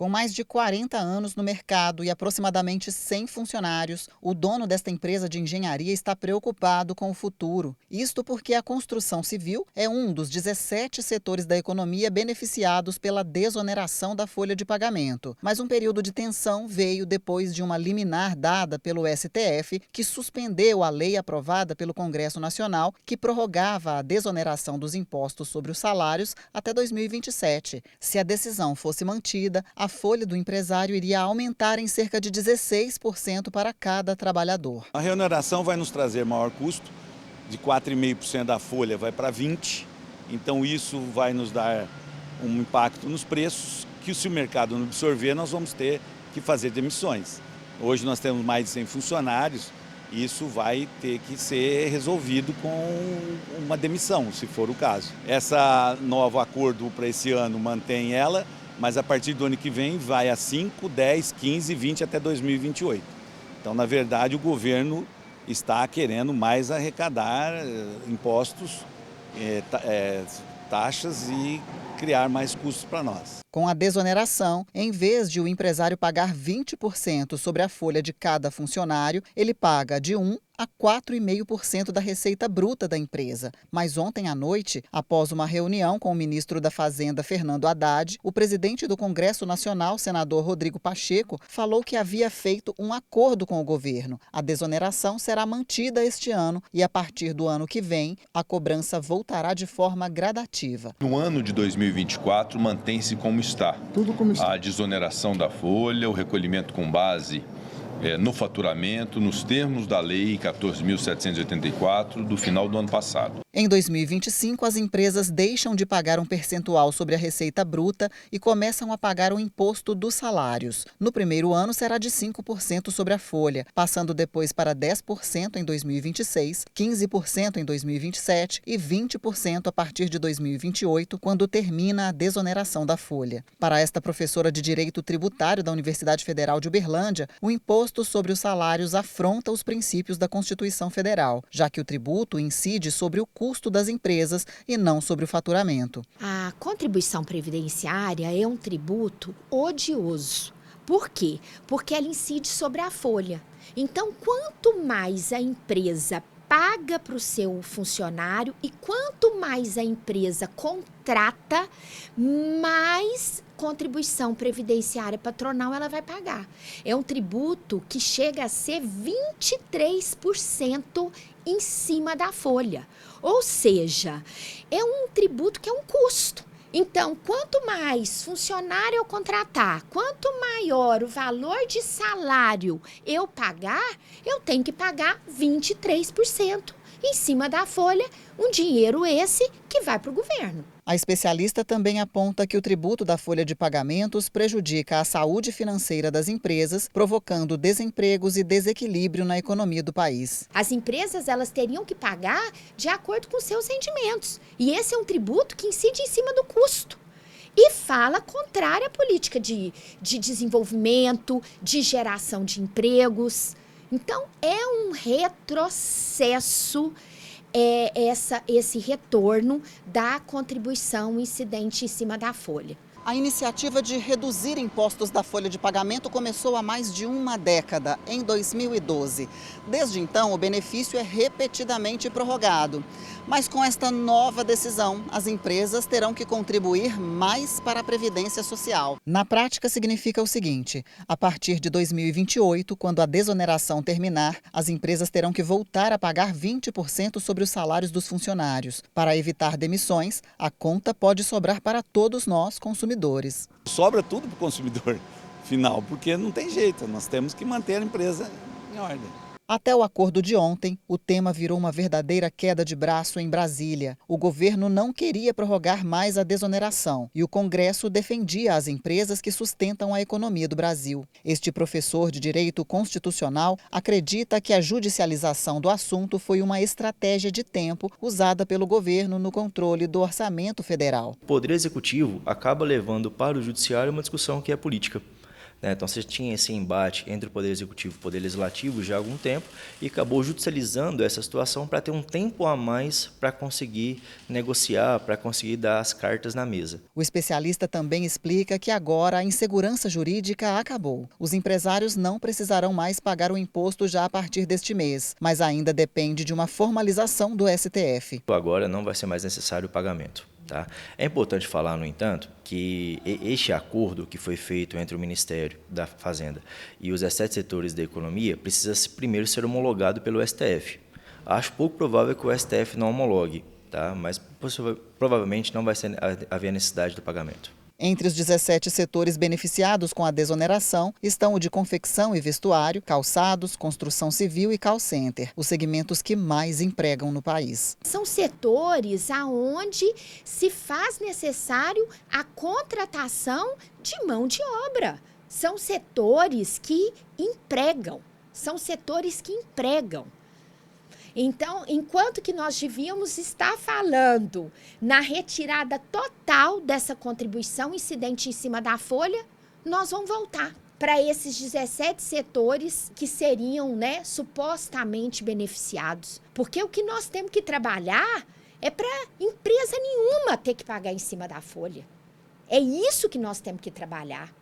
Com mais de 40 anos no mercado e aproximadamente 100 funcionários, o dono desta empresa de engenharia está preocupado com o futuro. Isto porque a construção civil é um dos 17 setores da economia beneficiados pela desoneração da folha de pagamento. Mas um período de tensão veio depois de uma liminar dada pelo STF, que suspendeu a lei aprovada pelo Congresso Nacional, que prorrogava a desoneração dos impostos sobre os salários até 2027. Se a decisão fosse mantida, a folha do empresário iria aumentar em cerca de 16% para cada trabalhador. A reoneração vai nos trazer maior custo, de 4,5% da folha vai para 20%, então isso vai nos dar um impacto nos preços, que se o mercado não absorver, nós vamos ter que fazer demissões. Hoje nós temos mais de 100 funcionários, e isso vai ter que ser resolvido com uma demissão, se for o caso. Esse novo acordo para esse ano mantém ela, mas a partir do ano que vem vai a 5, 10, 15, 20 até 2028. Então, na verdade, o governo está querendo mais arrecadar impostos, taxas e criar mais custos para nós. Com a desoneração, em vez de o empresário pagar 20% sobre a folha de cada funcionário, ele paga de 1% a 4,5% da receita bruta da empresa. Mas ontem à noite, após uma reunião com o ministro da Fazenda, Fernando Haddad, o presidente do Congresso Nacional, senador Rodrigo Pacheco, falou que havia feito um acordo com o governo. A desoneração será mantida este ano e, a partir do ano que vem, a cobrança voltará de forma gradativa. No ano de 2024, mantém-se como está. Tudo como está. A desoneração da folha, o recolhimento com base no faturamento, nos termos da Lei 14.784 do final do ano passado. Em 2025, as empresas deixam de pagar um percentual sobre a receita bruta e começam a pagar o imposto dos salários. No primeiro ano, será de 5% sobre a folha, passando depois para 10% em 2026, 15% em 2027 e 20% a partir de 2028, quando termina a desoneração da folha. Para esta professora de Direito Tributário da Universidade Federal de Uberlândia, o imposto sobre os salários afronta os princípios da Constituição Federal, já que o tributo incide sobre o custo das empresas e não sobre o faturamento. A contribuição previdenciária é um tributo odioso. Por quê? Porque ela incide sobre a folha. Então, quanto mais a empresa paga para o seu funcionário e quanto mais a empresa contrata, mais contribuição previdenciária patronal ela vai pagar. É um tributo que chega a ser 23% em cima da folha. Ou seja, é um tributo que é um custo. Então, quanto mais funcionário eu contratar, quanto maior o valor de salário eu pagar, eu tenho que pagar 23% em cima da folha, um dinheiro esse que vai para o governo. A especialista também aponta que o tributo da folha de pagamentos prejudica a saúde financeira das empresas, provocando desempregos e desequilíbrio na economia do país. As empresas elas teriam que pagar de acordo com seus rendimentos. E esse é um tributo que incide em cima do custo. E fala contrária à política de desenvolvimento, de geração de empregos. Então, é um retrocesso esse retorno da contribuição incidente em cima da folha. A iniciativa de reduzir impostos da folha de pagamento começou há mais de uma década, em 2012. Desde então, o benefício é repetidamente prorrogado. Mas com esta nova decisão, as empresas terão que contribuir mais para a Previdência Social. Na prática, significa o seguinte: a partir de 2028, quando a desoneração terminar, as empresas terão que voltar a pagar 20% sobre os salários dos funcionários. Para evitar demissões, a conta pode sobrar para todos nós, consumidores. Sobra tudo para o consumidor final, porque não tem jeito, nós temos que manter a empresa em ordem. Até o acordo de ontem, o tema virou uma verdadeira queda de braço em Brasília. O governo não queria prorrogar mais a desoneração e o Congresso defendia as empresas que sustentam a economia do Brasil. Este professor de Direito Constitucional acredita que a judicialização do assunto foi uma estratégia de tempo usada pelo governo no controle do orçamento federal. O Poder Executivo acaba levando para o Judiciário uma discussão que é política. né? Então você tinha esse embate entre o Poder Executivo e o Poder Legislativo já há algum tempo e acabou judicializando essa situação para ter um tempo a mais para conseguir negociar, para conseguir dar as cartas na mesa. O especialista também explica que agora a insegurança jurídica acabou. Os empresários não precisarão mais pagar o imposto já a partir deste mês, mas ainda depende de uma formalização do STF. Agora não vai ser mais necessário o pagamento. Tá? É importante falar, no entanto, que este acordo que foi feito entre o Ministério da Fazenda e os 17 setores da economia precisa primeiro ser homologado pelo STF. Acho pouco provável que o STF não homologue, tá? Mas provavelmente não vai haver necessidade do pagamento. Entre os 17 setores beneficiados com a desoneração estão o de confecção e vestuário, calçados, construção civil e call center, os segmentos que mais empregam no país. São setores aonde se faz necessário a contratação de mão de obra. São setores que empregam. Então, enquanto que nós devíamos estar falando na retirada total dessa contribuição incidente em cima da folha, nós vamos voltar para esses 17 setores que seriam, né, supostamente beneficiados. Porque o que nós temos que trabalhar é para empresa nenhuma ter que pagar em cima da folha. É isso que nós temos que trabalhar.